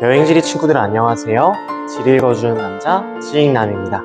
여행지리 친구들 안녕하세요. 질 읽어주는 남자 지익남입니다.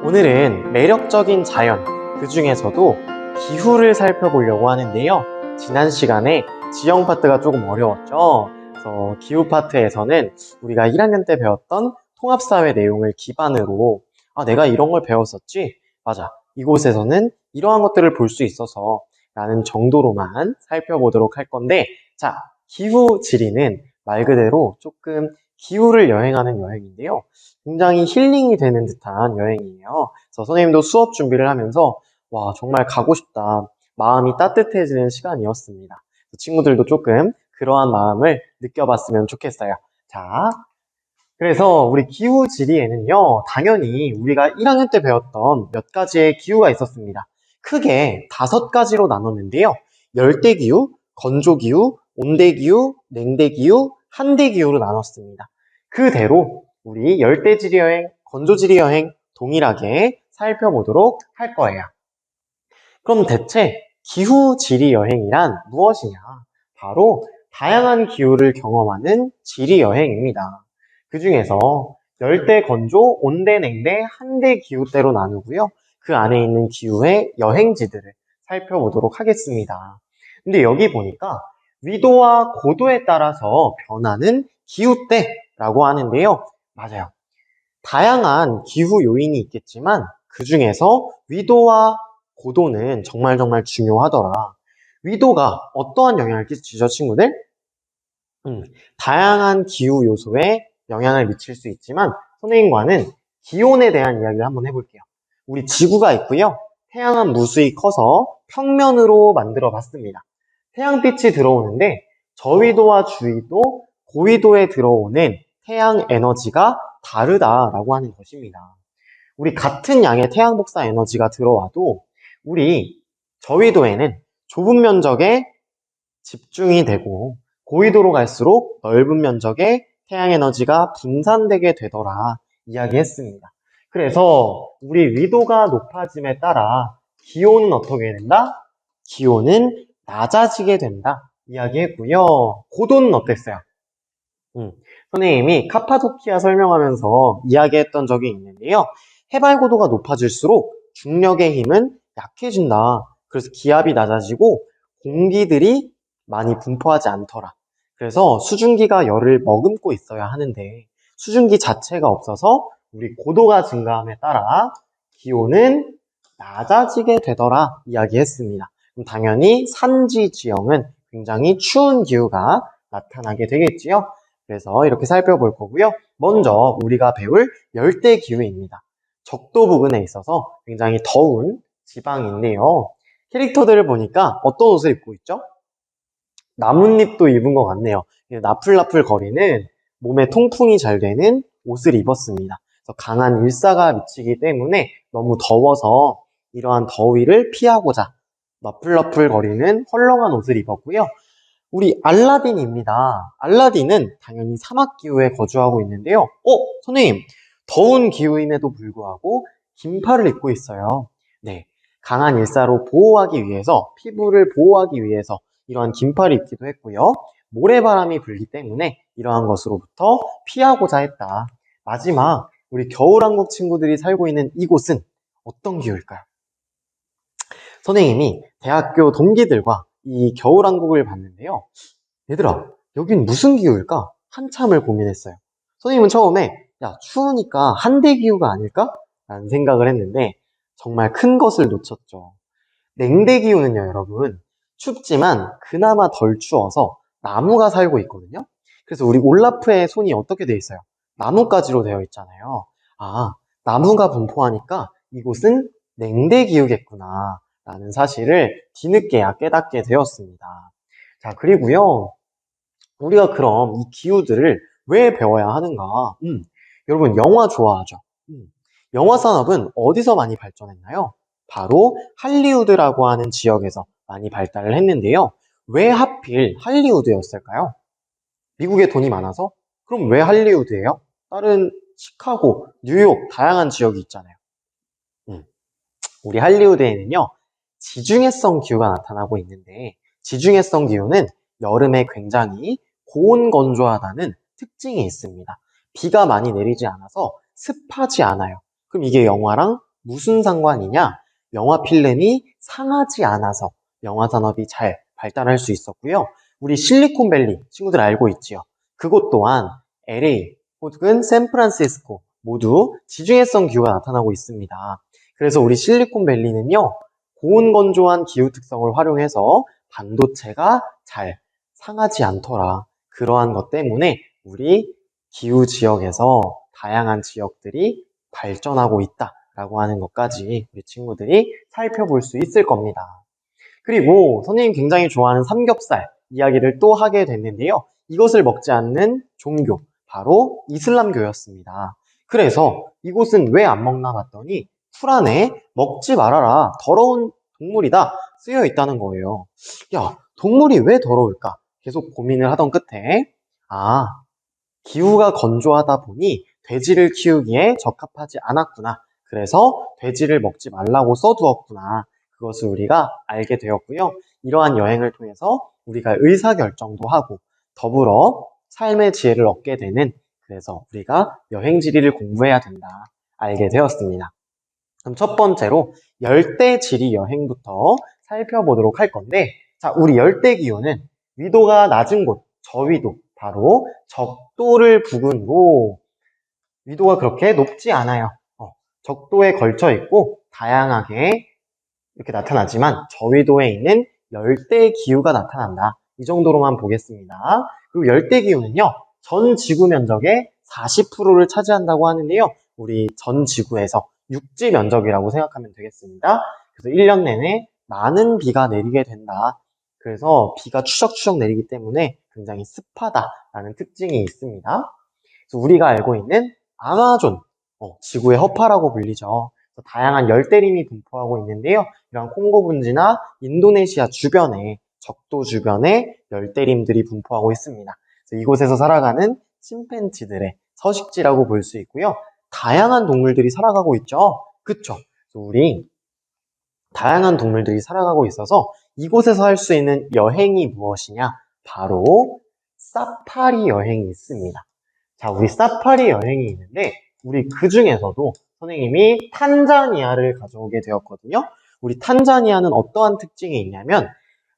오늘은 매력적인 자연, 그 중에서도 기후를 살펴보려고 하는데요. 지난 시간에 지형 파트가 조금 어려웠죠. 그래서 기후 파트에서는 우리가 1학년 때 배웠던 통합사회 내용을 기반으로 내가 이런 걸 배웠었지? 맞아. 이곳에서는 이러한 것들을 볼 수 있어서 라는 정도로만 살펴보도록 할 건데, 자, 기후 지리는 말 그대로 조금 기후를 여행하는 여행인데요. 굉장히 힐링이 되는 듯한 여행이에요. 그래서 선생님도 수업 준비를 하면서 와, 정말 가고 싶다. 마음이 따뜻해지는 시간이었습니다. 친구들도 조금 그러한 마음을 느껴봤으면 좋겠어요. 자, 그래서 우리 기후 지리에는요, 당연히 우리가 1학년 때 배웠던 몇 가지의 기후가 있었습니다. 크게 5가지로 나눴는데요. 열대기후, 건조기후, 온대기후, 냉대기후, 한대기후로 나눴습니다. 그대로 우리 열대지리 여행, 건조지리 여행 동일하게 살펴보도록 할 거예요. 그럼 대체 기후지리 여행이란 무엇이냐? 바로 다양한 기후를 경험하는 지리 여행입니다. 그 중에서 열대 건조, 온대 냉대, 한대 기후대로 나누고요. 그 안에 있는 기후의 여행지들을 살펴보도록 하겠습니다. 근데 여기 보니까 위도와 고도에 따라서 변하는 기후대라고 하는데요. 맞아요. 다양한 기후 요인이 있겠지만 그 중에서 위도와 고도는 정말 중요하더라. 위도가 어떠한 영향을 끼치죠, 친구들? 다양한 기후 요소에 영향을 미칠 수 있지만 선생님과는 기온에 대한 이야기를 한번 해볼게요. 우리 지구가 있고요. 태양은 무수히 커서 평면으로 만들어 봤습니다. 태양빛이 들어오는데 저위도와 주위도, 고위도에 들어오는 태양 에너지가 다르다라고 하는 것입니다. 우리 같은 양의 태양 복사 에너지가 들어와도 우리 저위도에는 좁은 면적에 집중이 되고 고위도로 갈수록 넓은 면적의 태양 에너지가 분산되게 되더라 이야기했습니다. 그래서 우리 위도가 높아짐에 따라 기온은 어떻게 된다? 기온은 낮아지게 된다 이야기했고요. 고도는 어땠어요? 선생님이 카파도키아 설명하면서 이야기했던 적이 있는데요. 해발 고도가 높아질수록 중력의 힘은 약해진다. 그래서 기압이 낮아지고 공기들이 많이 분포하지 않더라. 그래서 수증기가 열을 머금고 있어야 하는데 수증기 자체가 없어서 우리 고도가 증가함에 따라 기온은 낮아지게 되더라 이야기했습니다. 그럼 당연히 산지 지형은 굉장히 추운 기후가 나타나게 되겠지요. 그래서 이렇게 살펴볼 거고요. 먼저 우리가 배울 열대 기후입니다. 적도 부근에 있어서 굉장히 더운 지방인데요. 캐릭터들을 보니까 어떤 옷을 입고 있죠? 나뭇잎도 입은 것 같네요. 나풀나풀 거리는 몸에 통풍이 잘 되는 옷을 입었습니다. 그래서 강한 일사가 미치기 때문에 너무 더워서 이러한 더위를 피하고자 나풀나풀 거리는 헐렁한 옷을 입었고요. 우리 알라딘입니다. 알라딘은 당연히 사막 기후에 거주하고 있는데요. 선생님, 더운 기후임에도 불구하고 긴팔을 입고 있어요. 네, 강한 일사로 보호하기 위해서, 피부를 보호하기 위해서 이러한 긴팔을 입기도 했고요. 모래바람이 불기 때문에 이러한 것으로부터 피하고자 했다. 마지막, 우리 겨울왕국 친구들이 살고 있는 이곳은 어떤 기후일까요? 선생님이 대학교 동기들과 이 겨울왕국을 봤는데요. 얘들아, 여긴 무슨 기후일까? 한참을 고민했어요. 선생님은 처음에 야, 추우니까 한대기후가 아닐까? 라는 생각을 했는데 정말 큰 것을 놓쳤죠. 냉대기후는요, 여러분. 춥지만 그나마 덜 추워서 나무가 살고 있거든요. 그래서 우리 올라프의 손이 어떻게 되어 있어요? 나뭇가지로 되어 있잖아요. 나무가 분포하니까 이곳은 냉대기후겠구나 라는 사실을 뒤늦게야 깨닫게 되었습니다. 자, 그리고요. 우리가 그럼 이 기후들을 왜 배워야 하는가? 여러분, 영화 좋아하죠? 영화 산업은 어디서 많이 발전했나요? 바로 할리우드라고 하는 지역에서 많이 발달을 했는데요. 왜 하필 할리우드였을까요? 미국에 돈이 많아서? 그럼 왜 할리우드예요? 다른 시카고, 뉴욕, 다양한 지역이 있잖아요. 우리 할리우드에는요, 지중해성 기후가 나타나고 있는데, 지중해성 기후는 여름에 굉장히 고온 건조하다는 특징이 있습니다. 비가 많이 내리지 않아서 습하지 않아요. 그럼 이게 영화랑 무슨 상관이냐? 영화 필름이 상하지 않아서 영화 산업이 잘 발달할 수 있었고요. 우리 실리콘밸리 친구들 알고 있지요? 그곳 또한 LA 혹은 샌프란시스코 모두 지중해성 기후가 나타나고 있습니다. 그래서 우리 실리콘밸리는요, 고온건조한 기후 특성을 활용해서 반도체가 잘 상하지 않더라. 그러한 것 때문에 우리 기후 지역에서 다양한 지역들이 발전하고 있다라고 하는 것까지 우리 친구들이 살펴볼 수 있을 겁니다. 그리고 선생님 굉장히 좋아하는 삼겹살 이야기를 또 하게 됐는데요. 이것을 먹지 않는 종교, 바로 이슬람교였습니다. 그래서 이곳은 왜 안 먹나 봤더니 쿠란에 먹지 말아라, 더러운 동물이다 쓰여 있다는 거예요. 야, 동물이 왜 더러울까? 계속 고민을 하던 끝에 기후가 건조하다 보니 돼지를 키우기에 적합하지 않았구나. 그래서 돼지를 먹지 말라고 써두었구나. 그것을 우리가 알게 되었고요. 이러한 여행을 통해서 우리가 의사결정도 하고 더불어 삶의 지혜를 얻게 되는, 그래서 우리가 여행지리를 공부해야 된다 알게 되었습니다. 그럼 첫 번째로 열대지리 여행부터 살펴보도록 할 건데, 자, 우리 열대기후는 위도가 낮은 곳, 저위도, 바로 적도를 부근으로, 위도가 그렇게 높지 않아요. 적도에 걸쳐 있고 다양하게 이렇게 나타나지만 저위도에 있는 열대기후가 나타난다. 이 정도로만 보겠습니다. 그리고 열대기후는요, 전 지구 면적의 40%를 차지한다고 하는데요. 우리 전 지구에서 육지 면적이라고 생각하면 되겠습니다. 그래서 1년 내내 많은 비가 내리게 된다. 그래서 비가 추적추적 내리기 때문에 굉장히 습하다라는 특징이 있습니다. 그래서 우리가 알고 있는 아마존, 지구의 허파라고 불리죠. 다양한 열대림이 분포하고 있는데요. 이런 콩고 분지나 인도네시아 주변에, 적도 주변에 열대림들이 분포하고 있습니다. 그래서 이곳에서 살아가는 침팬지들의 서식지라고 볼 수 있고요. 다양한 동물들이 살아가고 있죠. 그쵸? 우리 다양한 동물들이 살아가고 있어서 이곳에서 할 수 있는 여행이 무엇이냐? 바로 사파리 여행이 있습니다. 자, 우리 사파리 여행이 있는데 우리 그 중에서도 선생님이 탄자니아를 가져오게 되었거든요. 우리 탄자니아는 어떠한 특징이 있냐면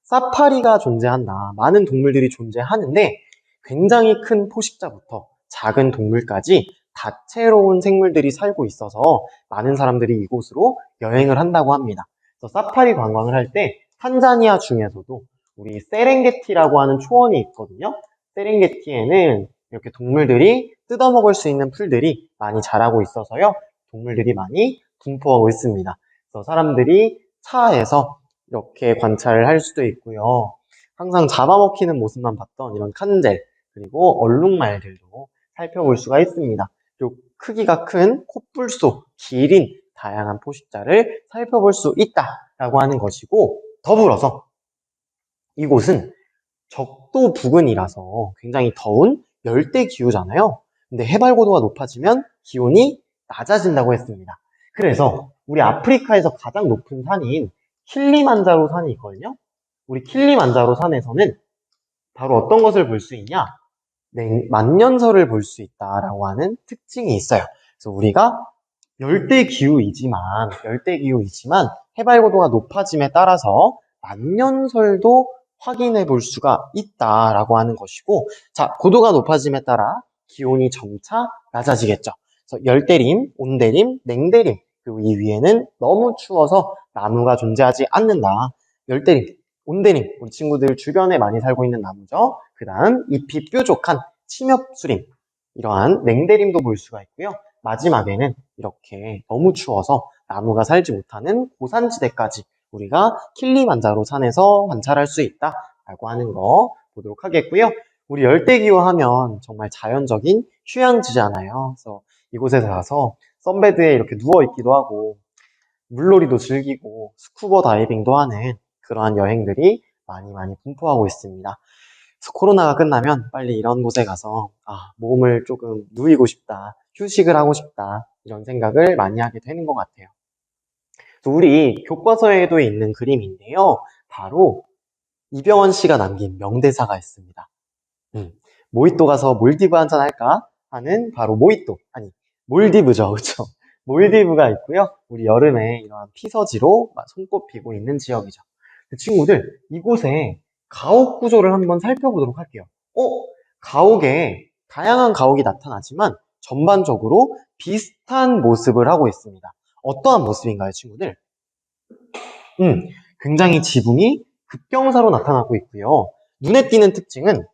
사파리가 존재한다. 많은 동물들이 존재하는데 굉장히 큰 포식자부터 작은 동물까지 다채로운 생물들이 살고 있어서 많은 사람들이 이곳으로 여행을 한다고 합니다. 그래서 사파리 관광을 할 때 탄자니아 중에서도 우리 세렝게티라고 하는 초원이 있거든요. 세렝게티에는 이렇게 동물들이 뜯어먹을 수 있는 풀들이 많이 자라고 있어서요. 동물들이 많이 분포하고 있습니다. 그래서 사람들이 차에서 이렇게 관찰을 할 수도 있고요. 항상 잡아먹히는 모습만 봤던 이런 칸젤, 그리고 얼룩말들도 살펴볼 수가 있습니다. 그리고 크기가 큰 코뿔소, 기린, 다양한 포식자를 살펴볼 수 있다라고 하는 것이고, 더불어서 이곳은 적도 부근이라서 굉장히 더운 열대 기후잖아요. 근데 해발 고도가 높아지면 기온이 낮아진다고 했습니다. 그래서 우리 아프리카에서 가장 높은 산인 킬리만자로 산이 있거든요. 우리 킬리만자로 산에서는 바로 어떤 것을 볼 수 있냐? 만년설을 볼 수 있다라고 하는 특징이 있어요. 그래서 우리가 열대기후이지만 해발 고도가 높아짐에 따라서 만년설도 확인해 볼 수가 있다라고 하는 것이고, 자, 고도가 높아짐에 따라 기온이 점차 낮아지겠죠. 그래서 열대림, 온대림, 냉대림, 그리고 이 위에는 너무 추워서 나무가 존재하지 않는다. 열대림, 온대림, 우리 친구들 주변에 많이 살고 있는 나무죠. 그 다음 잎이 뾰족한 침엽수림, 이러한 냉대림도 볼 수가 있고요. 마지막에는 이렇게 너무 추워서 나무가 살지 못하는 고산지대까지 우리가 킬리만자로 산에서 관찰할 수 있다라고 하는 거 보도록 하겠고요. 우리 열대기후 하면 정말 자연적인 휴양지잖아요. 그래서 이곳에서 가서 선베드에 이렇게 누워있기도 하고 물놀이도 즐기고 스쿠버 다이빙도 하는 그러한 여행들이 많이 분포하고 있습니다. 그래서 코로나가 끝나면 빨리 이런 곳에 가서 몸을 조금 누이고 싶다, 휴식을 하고 싶다, 이런 생각을 많이 하게 되는 것 같아요. 우리 교과서에도 있는 그림인데요. 바로 이병헌 씨가 남긴 명대사가 있습니다. 모히또 가서 몰디브 한잔 할까 하는 바로 모히또, 아니 몰디브죠. 그렇죠? 몰디브가 있고요. 우리 여름에 이러한 피서지로 손꼽히고 있는 지역이죠. 친구들, 이곳에 가옥 구조를 한번 살펴보도록 할게요. 가옥에 다양한 가옥이 나타나지만 전반적으로 비슷한 모습을 하고 있습니다. 어떠한 모습인가요, 친구들? 굉장히 지붕이 급경사로 나타나고 있고요. 눈에 띄는 특징은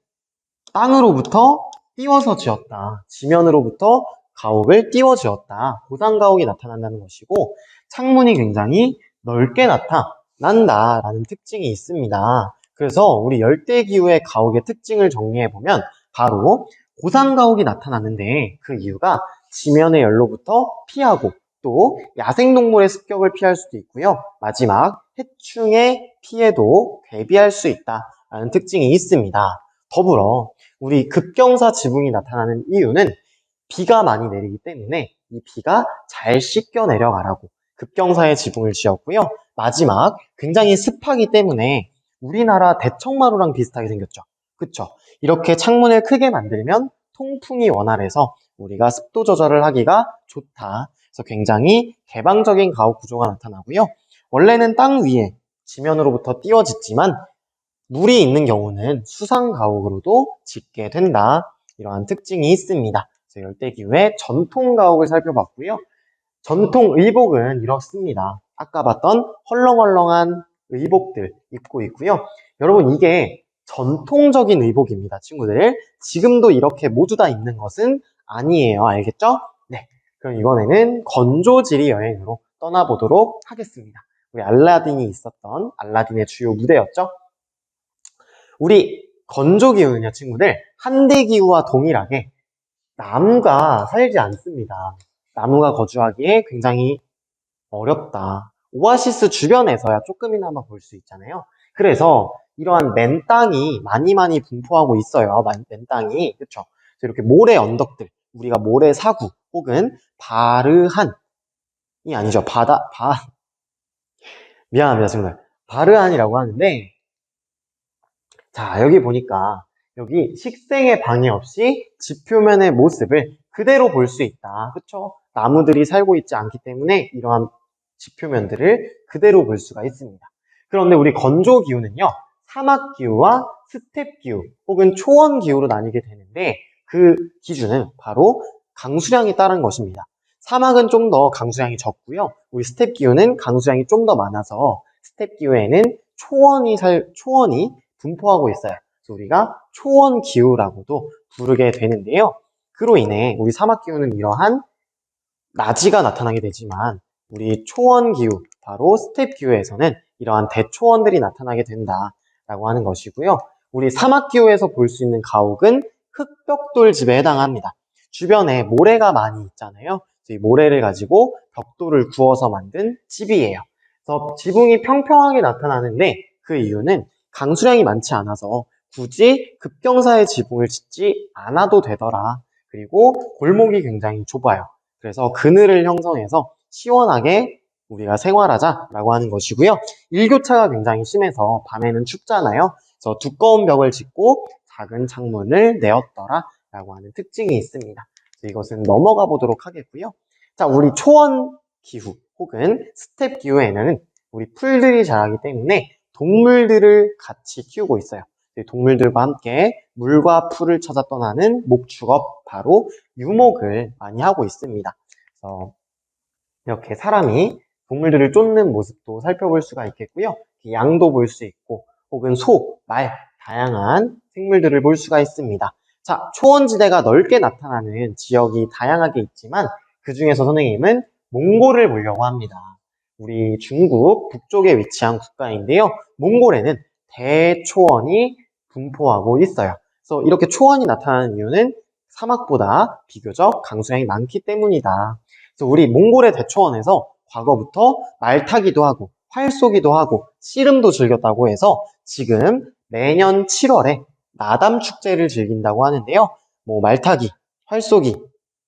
땅으로부터 띄워서 지었다. 지면으로부터 가옥을 띄워 지었다. 고상가옥이 나타난다는 것이고, 창문이 굉장히 넓게 나타난다라는 특징이 있습니다. 그래서 우리 열대기후의 가옥의 특징을 정리해보면 바로 고상가옥이 나타나는데, 그 이유가 지면의 열로부터 피하고 또 야생동물의 습격을 피할 수도 있고요. 마지막 해충의 피해도 대비할 수 있다라는 특징이 있습니다. 더불어 우리 급경사 지붕이 나타나는 이유는 비가 많이 내리기 때문에 이 비가 잘 씻겨 내려가라고 급경사의 지붕을 지었고요. 마지막 굉장히 습하기 때문에 우리나라 대청마루랑 비슷하게 생겼죠. 그쵸? 이렇게 창문을 크게 만들면 통풍이 원활해서 우리가 습도 조절을 하기가 좋다. 그래서 굉장히 개방적인 가옥 구조가 나타나고요. 원래는 땅 위에 지면으로부터 띄워 짓지만 물이 있는 경우는 수상 가옥으로도 짓게 된다. 이러한 특징이 있습니다. 열대기후의 전통 가옥을 살펴봤고요. 전통 의복은 이렇습니다. 아까 봤던 헐렁헐렁한 의복들 입고 있고요. 여러분, 이게 전통적인 의복입니다, 친구들. 지금도 이렇게 모두 다 입는 것은 아니에요. 알겠죠? 네. 그럼 이번에는 건조지리 여행으로 떠나보도록 하겠습니다. 우리 알라딘이 있었던 알라딘의 주요 무대였죠? 우리 건조기후는요, 친구들, 한대기후와 동일하게 나무가 살지 않습니다. 나무가 거주하기에 굉장히 어렵다. 오아시스 주변에서야 조금이나마 볼 수 있잖아요. 그래서 이러한 맨땅이 많이 분포하고 있어요. 맨땅이. 그쵸? 이렇게 모래 언덕들, 우리가 모래 사구 혹은 바르한이 아니죠. 미안합니다, 친구들. 바르한이라고 하는데, 자, 여기 보니까 여기 식생에 방해 없이 지표면의 모습을 그대로 볼 수 있다. 그쵸? 나무들이 살고 있지 않기 때문에 이러한 지표면들을 그대로 볼 수가 있습니다. 그런데 우리 건조기후는요, 사막기후와 스텝기후 혹은 초원기후로 나뉘게 되는데 그 기준은 바로 강수량에 따른 것입니다. 사막은 좀 더 강수량이 적고요. 우리 스텝기후는 강수량이 좀 더 많아서 스텝기후에는 초원이 분포하고 있어요. 그래서 우리가 초원기후라고도 부르게 되는데요. 그로 인해 우리 사막기후는 이러한 나지가 나타나게 되지만 우리 초원기후, 바로 스텝기후에서는 이러한 대초원들이 나타나게 된다라고 하는 것이고요. 우리 사막기후에서 볼 수 있는 가옥은 흙벽돌 집에 해당합니다. 주변에 모래가 많이 있잖아요. 이 모래를 가지고 벽돌을 구워서 만든 집이에요. 그래서 지붕이 평평하게 나타나는데 그 이유는 강수량이 많지 않아서 굳이 급경사의 지붕을 짓지 않아도 되더라. 그리고 골목이 굉장히 좁아요. 그래서 그늘을 형성해서 시원하게 우리가 생활하자라고 하는 것이고요. 일교차가 굉장히 심해서 밤에는 춥잖아요. 그래서 두꺼운 벽을 짓고 작은 창문을 내었더라라고 하는 특징이 있습니다. 이것은 넘어가 보도록 하겠고요. 자, 우리 초원 기후 혹은 스텝 기후에는 우리 풀들이 자라기 때문에 동물들을 같이 키우고 있어요. 동물들과 함께 물과 풀을 찾아 떠나는 목축업, 바로 유목을 많이 하고 있습니다. 그래서 이렇게 사람이 동물들을 쫓는 모습도 살펴볼 수가 있겠고요. 양도 볼 수 있고 혹은 소, 말, 다양한 생물들을 볼 수가 있습니다. 자, 초원지대가 넓게 나타나는 지역이 다양하게 있지만 그 중에서 선생님은 몽골을 보려고 합니다. 우리 중국 북쪽에 위치한 국가인데요. 몽골에는 대초원이 분포하고 있어요. 그래서 이렇게 초원이 나타나는 이유는 사막보다 비교적 강수량이 많기 때문이다. 그래서 우리 몽골의 대초원에서 과거부터 말 타기도 하고 활 쏘기도 하고 씨름도 즐겼다고 해서 지금 매년 7월에 나담 축제를 즐긴다고 하는데요. 말 타기, 활 쏘기,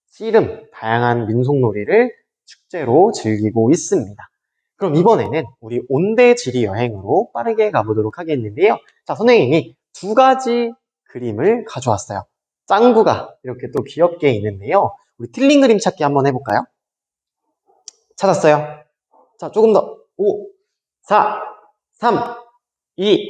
씨름, 다양한 민속놀이를 축제로 즐기고 있습니다. 그럼 이번에는 우리 온대지리 여행으로 빠르게 가보도록 하겠는데요. 자, 선생님이 두 가지 그림을 가져왔어요. 짱구가 이렇게 또 귀엽게 있는데요. 우리 틀린 그림 찾기 한번 해볼까요? 찾았어요? 자, 조금 더. 5, 4, 3, 2,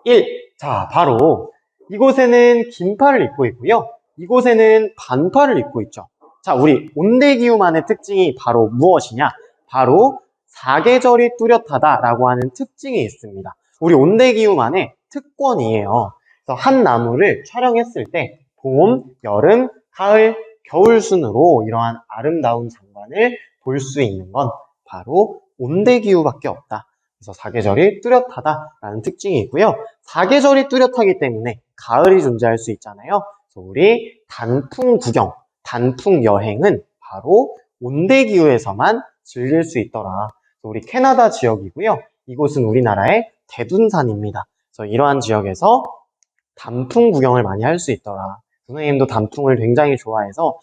1. 자, 바로 이곳에는 긴팔을 입고 있고요. 이곳에는 반팔을 입고 있죠. 자, 우리 온대기후만의 특징이 바로 무엇이냐? 바로 사계절이 뚜렷하다라고 하는 특징이 있습니다. 우리 온대기후만의 특권이에요. 그래서 한 나무를 촬영했을 때 봄, 여름, 가을, 겨울 순으로 이러한 아름다운 장관을 볼 수 있는 건 바로 온대기후밖에 없다. 그래서 사계절이 뚜렷하다라는 특징이 있고요. 사계절이 뚜렷하기 때문에 가을이 존재할 수 있잖아요. 그래서 우리 단풍 구경, 단풍 여행은 바로 온대기후에서만 즐길 수 있더라. 우리 캐나다 지역이고요. 이곳은 우리나라의 대둔산입니다. 그래서 이러한 지역에서 단풍 구경을 많이 할 수 있더라. 선생님도 단풍을 굉장히 좋아해서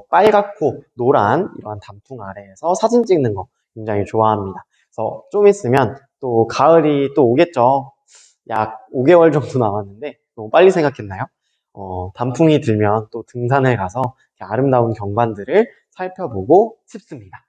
빨갛고 노란 이러한 단풍 아래에서 사진 찍는 거 굉장히 좋아합니다. 그래서 좀 있으면 또 가을이 또 오겠죠. 약 5개월 정도 남았는데 너무 빨리 생각했나요? 단풍이 들면 또 등산을 가서 아름다운 경관들을 살펴보고 싶습니다.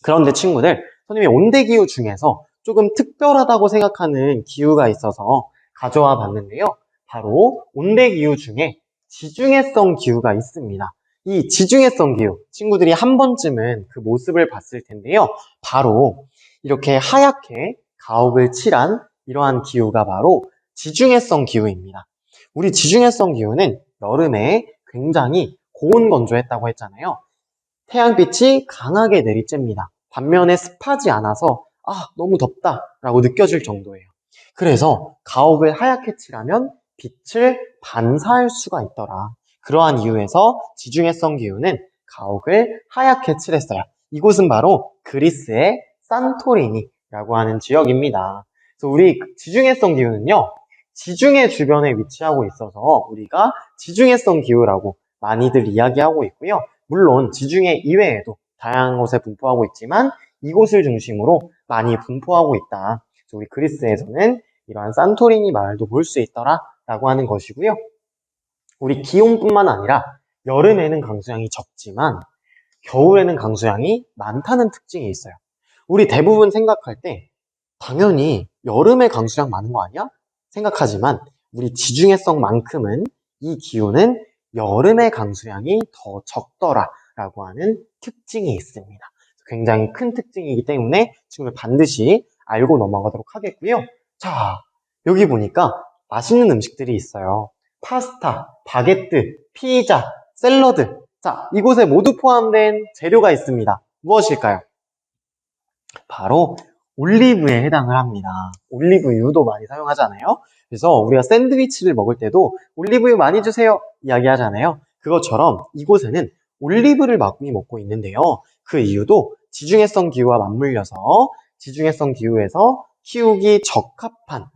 그런데 친구들, 선생님이 온대기후 중에서 조금 특별하다고 생각하는 기후가 있어서 가져와 봤는데요. 바로 온대기후 중에 지중해성 기후가 있습니다. 이 지중해성 기후, 친구들이 한 번쯤은 그 모습을 봤을 텐데요. 바로 이렇게 하얗게 가옥을 칠한 이러한 기후가 바로 지중해성 기후입니다. 우리 지중해성 기후는 여름에 굉장히 고온건조했다고 했잖아요. 태양빛이 강하게 내리쬐니다. 반면에 습하지 않아서 너무 덥다라고 느껴질 정도예요. 그래서 가옥을 하얗게 칠하면 빛을 반사할 수가 있더라. 그러한 이유에서 지중해성 기후는 가옥을 하얗게 칠했어요. 이곳은 바로 그리스의 산토리니라고 하는 지역입니다. 그래서 우리 지중해성 기후는요, 지중해 주변에 위치하고 있어서 우리가 지중해성 기후라고 많이들 이야기하고 있고요. 물론 지중해 이외에도 다양한 곳에 분포하고 있지만 이곳을 중심으로 많이 분포하고 있다. 그래서 우리 그리스에서는 이러한 산토리니 마을도 볼 수 있더라 라고 하는 것이고요. 우리 기온뿐만 아니라 여름에는 강수량이 적지만 겨울에는 강수량이 많다는 특징이 있어요. 우리 대부분 생각할 때 당연히 여름에 강수량 많은 거 아니야? 생각하지만 우리 지중해성만큼은 이 기후는 여름의 강수량이 더 적더라 라고 하는 특징이 있습니다. 굉장히 큰 특징이기 때문에 지금 반드시 알고 넘어가도록 하겠고요. 자, 여기 보니까 맛있는 음식들이 있어요. 파스타, 바게트, 피자, 샐러드. 자, 이곳에 모두 포함된 재료가 있습니다. 무엇일까요? 바로 올리브에 해당을 합니다. 올리브유도 많이 사용하잖아요. 그래서 우리가 샌드위치를 먹을 때도 올리브유 많이 주세요 이야기 하잖아요. 그것처럼 이곳에는 올리브를 많이 먹고 있는데요. 그 이유도 지중해성 기후와 맞물려서 지중해성 기후에서 키우기 적합한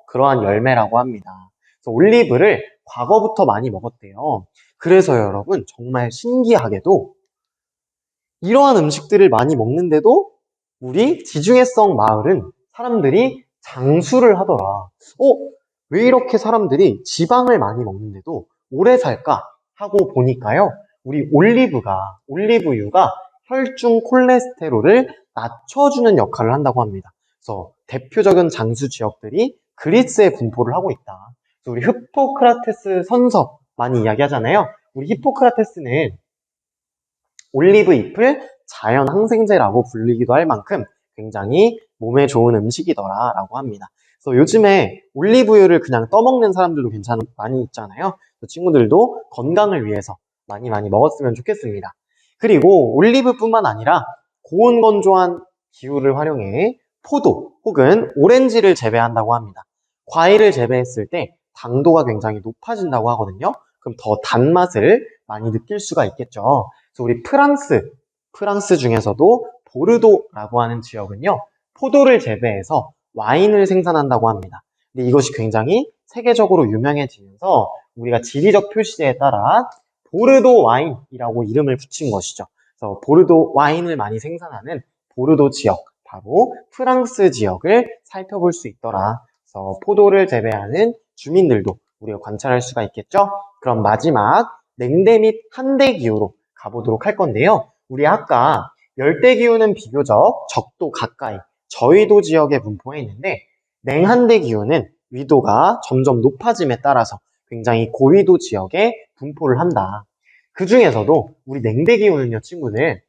그러한 열매라고 합니다. 그래서 올리브를 과거부터 많이 먹었대요. 그래서 여러분 정말 신기하게도 이러한 음식들을 많이 먹는데도 우리 지중해성 마을은 사람들이 장수를 하더라. 왜 이렇게 사람들이 지방을 많이 먹는데도 오래 살까 하고 보니까요. 우리 올리브유가 혈중 콜레스테롤을 낮춰주는 역할을 한다고 합니다. 그래서 대표적인 장수 지역들이 그리스에 분포를 하고 있다. 그래서 우리 히포크라테스 선서 많이 이야기하잖아요. 우리 히포크라테스는 올리브 잎을 자연 항생제라고 불리기도 할 만큼 굉장히 몸에 좋은 음식이더라 라고 합니다. 그래서 요즘에 올리브유를 그냥 떠먹는 사람들도 많이 있잖아요. 친구들도 건강을 위해서 많이 먹었으면 좋겠습니다. 그리고 올리브뿐만 아니라 고온건조한 기후를 활용해 포도 혹은 오렌지를 재배한다고 합니다. 과일을 재배했을 때 당도가 굉장히 높아진다고 하거든요. 그럼 더 단맛을 많이 느낄 수가 있겠죠. 그래서 우리 프랑스 중에서도 보르도라고 하는 지역은요, 포도를 재배해서 와인을 생산한다고 합니다. 근데 이것이 굉장히 세계적으로 유명해지면서 우리가 지리적 표시에 따라 보르도 와인이라고 이름을 붙인 것이죠. 그래서 보르도 와인을 많이 생산하는 보르도 지역, 바로 프랑스 지역을 살펴볼 수 있더라. 그래서 포도를 재배하는 주민들도 우리가 관찰할 수가 있겠죠? 그럼 마지막 냉대 및 한대 기후로 가보도록 할 건데요. 우리 아까 열대 기후는 비교적 적도 가까이 저위도 지역에 분포해 있는데 냉한대 기후는 위도가 점점 높아짐에 따라서 굉장히 고위도 지역에 분포를 한다. 그 중에서도 우리 냉대 기후는요, 친구들,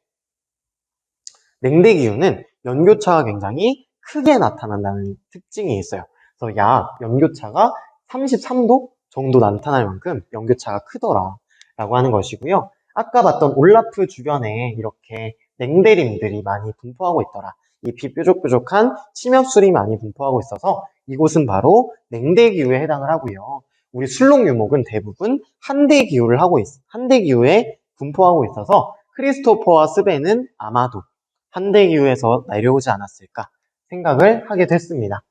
냉대 기후는 연교차가 굉장히 크게 나타난다는 특징이 있어요. 그래서 약 연교차가 33도 정도 나타날 만큼 연교차가 크더라 라고 하는 것이고요. 아까 봤던 올라프 주변에 이렇게 냉대림들이 많이 분포하고 있더라. 이 빛 뾰족뾰족한 침엽술이 많이 분포하고 있어서 이곳은 바로 냉대 기후에 해당을 하고요. 우리 술록 유목은 대부분 한대 기후에 분포하고 있어서 크리스토퍼와 스벤은 아마도 한대 기후에서 내려오지 않았을까 생각을 하게 됐습니다.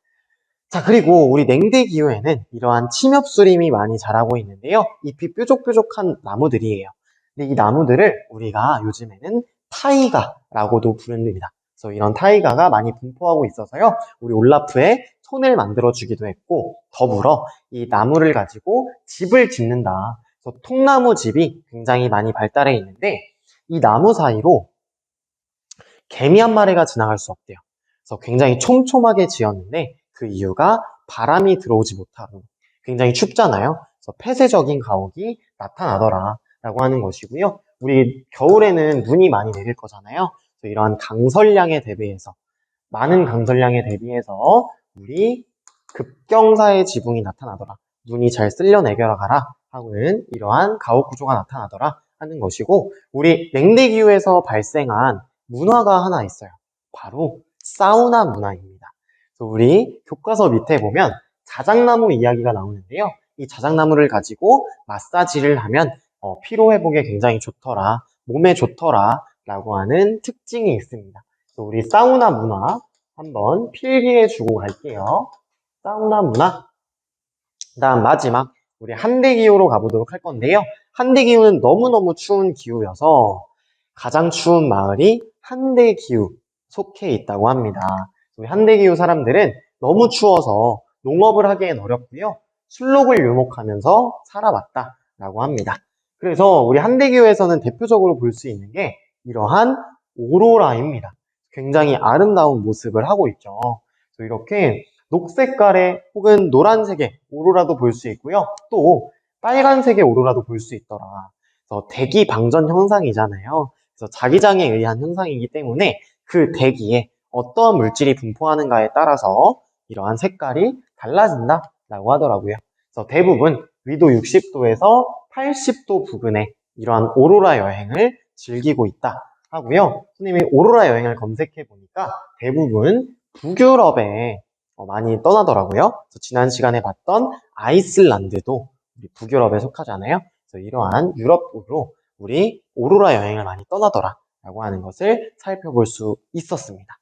자, 그리고 우리 냉대 기후에는 이러한 침엽수림이 많이 자라고 있는데요. 잎이 뾰족뾰족한 나무들이에요. 근데 이 나무들을 우리가 요즘에는 타이가라고도 부릅니다. 그래서 이런 타이가가 많이 분포하고 있어서요. 우리 올라프에 손을 만들어주기도 했고, 더불어 이 나무를 가지고 집을 짓는다. 그래서 통나무 집이 굉장히 많이 발달해 있는데, 이 나무 사이로 개미 한 마리가 지나갈 수 없대요. 그래서 굉장히 촘촘하게 지었는데 그 이유가 바람이 들어오지 못하고 굉장히 춥잖아요. 그래서 폐쇄적인 가옥이 나타나더라 라고 하는 것이고요. 우리 겨울에는 눈이 많이 내릴 거잖아요. 그래서 이러한 많은 강설량에 대비해서 우리 급경사의 지붕이 나타나더라. 눈이 잘 쓸려내겨라 가라 하고는 이러한 가옥 구조가 나타나더라 하는 것이고, 우리 냉대 기후에서 발생한 문화가 하나 있어요. 바로 사우나 문화입니다. 그래서 우리 교과서 밑에 보면 자작나무 이야기가 나오는데요. 이 자작나무를 가지고 마사지를 하면 피로 회복에 굉장히 좋더라, 몸에 좋더라 라고 하는 특징이 있습니다. 그래서 우리 사우나 문화 한번 필기해 주고 갈게요. 사우나 문화. 다음 마지막 우리 한대기후로 가보도록 할 건데요. 한대기후는 너무너무 추운 기후여서 가장 추운 마을이 한대기후 속해 있다고 합니다. 우리 한대기후 사람들은 너무 추워서 농업을 하기엔 어렵고요. 술록을 유목하면서 살아왔다라고 합니다. 그래서 우리 한대기후에서는 대표적으로 볼 수 있는 게 이러한 오로라입니다. 굉장히 아름다운 모습을 하고 있죠. 그래서 이렇게 녹색깔의 혹은 노란색의 오로라도 볼 수 있고요. 또 빨간색의 오로라도 볼 수 있더라. 그래서 대기 방전 현상이잖아요. 그래서 자기장에 의한 현상이기 때문에 그 대기에 어떠한 물질이 분포하는가에 따라서 이러한 색깔이 달라진다라고 하더라고요. 그래서 대부분 위도 60도에서 80도 부근에 이러한 오로라 여행을 즐기고 있다 하고요. 선생님이 오로라 여행을 검색해 보니까 대부분 북유럽에 많이 떠나더라고요. 그래서 지난 시간에 봤던 아이슬란드도 우리 북유럽에 속하잖아요. 그래서 이러한 유럽으로 우리 오로라 여행을 많이 떠나더라 라고 하는 것을 살펴볼 수 있었습니다.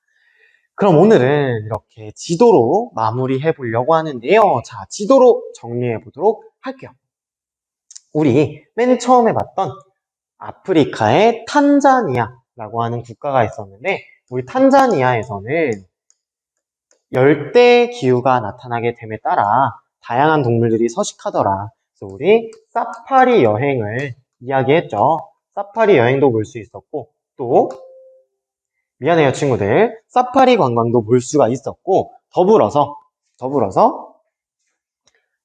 그럼 오늘은 이렇게 지도로 마무리해 보려고 하는데요. 자, 지도로 정리해 보도록 할게요. 우리 맨 처음에 봤던 아프리카의 탄자니아라고 하는 국가가 있었는데, 우리 탄자니아에서는 열대 기후가 나타나게 됨에 따라 다양한 동물들이 서식하더라. 그래서 우리 사파리 여행을 이야기했죠. 사파리 여행도 볼 수 있었고, 또 미안해요 친구들, 사파리 관광도 볼 수가 있었고, 더불어서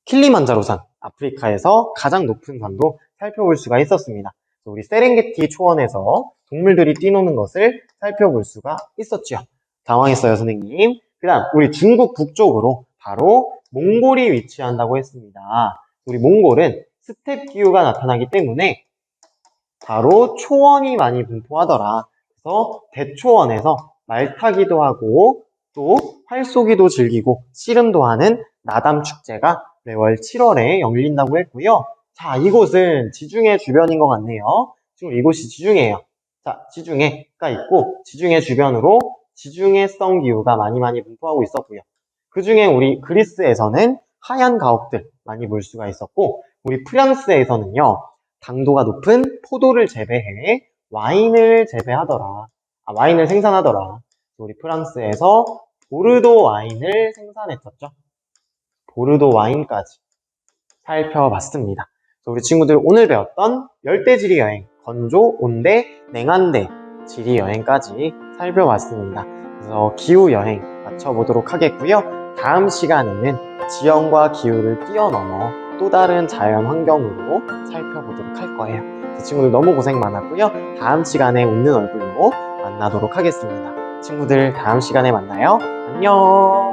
킬리만자로산, 아프리카에서 가장 높은 산도 살펴볼 수가 있었습니다. 우리 세렝게티 초원에서 동물들이 뛰노는 것을 살펴볼 수가 있었죠. 당황했어요 선생님. 그 다음 우리 중국 북쪽으로 바로 몽골이 위치한다고 했습니다. 우리 몽골은 스텝 기후가 나타나기 때문에 바로 초원이 많이 분포하더라. 그래서 대초원에서 말타기도 하고 또 활쏘기도 즐기고 씨름도 하는 나담 축제가 매월 7월에 열린다고 했고요. 자, 이곳은 지중해 주변인 것 같네요. 지금 이곳이 지중해예요. 자, 지중해가 있고 지중해 주변으로 지중해성 기후가 많이 분포하고 있었고요. 그 중에 우리 그리스에서는 하얀 가옥들 많이 볼 수가 있었고, 우리 프랑스에서는요, 당도가 높은 포도를 재배해 와인을 와인을 생산하더라. 우리 프랑스에서 보르도 와인을 생산했었죠. 보르도 와인까지 살펴봤습니다. 우리 친구들 오늘 배웠던 열대지리 여행, 건조, 온대, 냉한대 지리 여행까지 살펴봤습니다. 그래서 기후 여행 맞춰보도록 하겠고요. 다음 시간에는 지형과 기후를 뛰어넘어 또 다른 자연 환경으로 살펴보도록 할 거예요. 친구들 너무 고생 많았고요. 다음 시간에 웃는 얼굴로 만나도록 하겠습니다. 친구들 다음 시간에 만나요. 안녕.